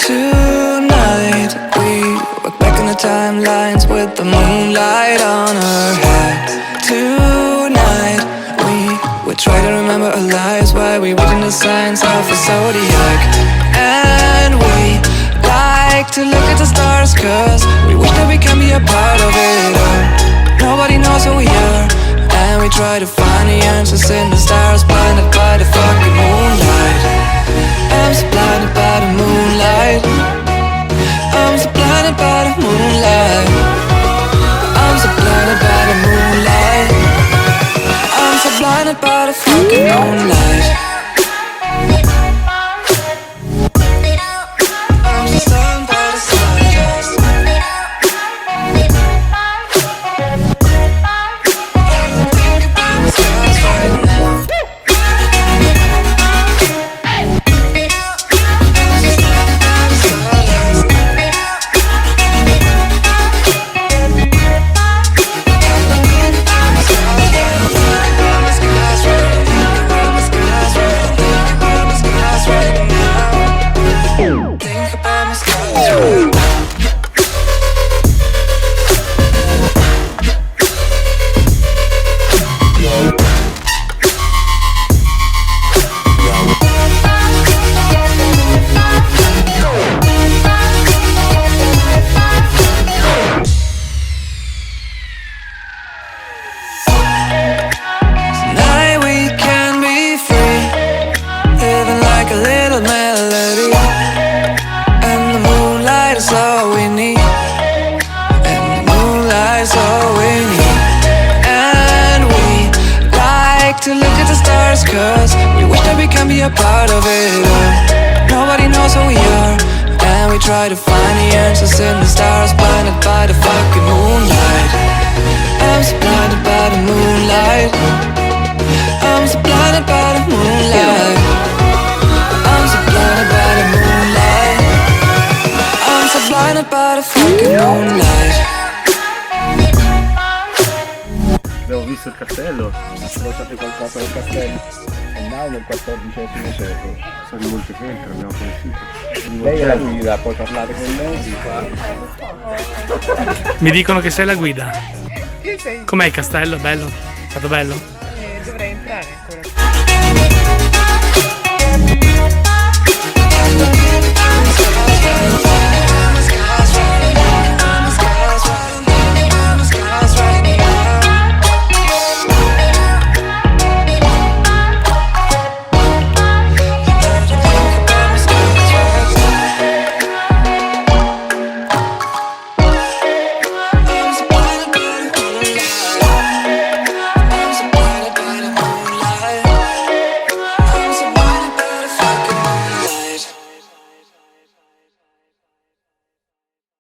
Tonight we walk back in the timelines with the moonlight on our head. Tonight we try to remember our lives while we reading the signs of a zodiac. And we like to look at the stars, cause we wish that we can be a part of it all. Nobody knows who we are, and we try to find the answers in the stars, blinded by the fucking moonlight. I'm so blinded by the moonlight. I'm so blinded by the moonlight. I'm so blinded by the moonlight. I'm so blinded by the fucking moonlight. I'm so stunned by the stars. Think about the stars right now. Cause we wish that we can be a part of it all. Nobody knows who we are, and we try to find the answers in the stars, blinded by the fucking moonlight. I'm so blinded by the moonlight. I'm so blinded by the moonlight. I'm so blinded by the moonlight. I'm so blinded by the fucking moonlight. Abbiamo visto il castello, sapete qualcosa del castello? È nato nel XIV secolo. Sono di Monte abbiamo conosciuto. Lei è la guida, puoi parlare con lei? Mi dicono che sei la guida. Com'è il castello? Bello? È stato bello? Dovrei entrare ancora.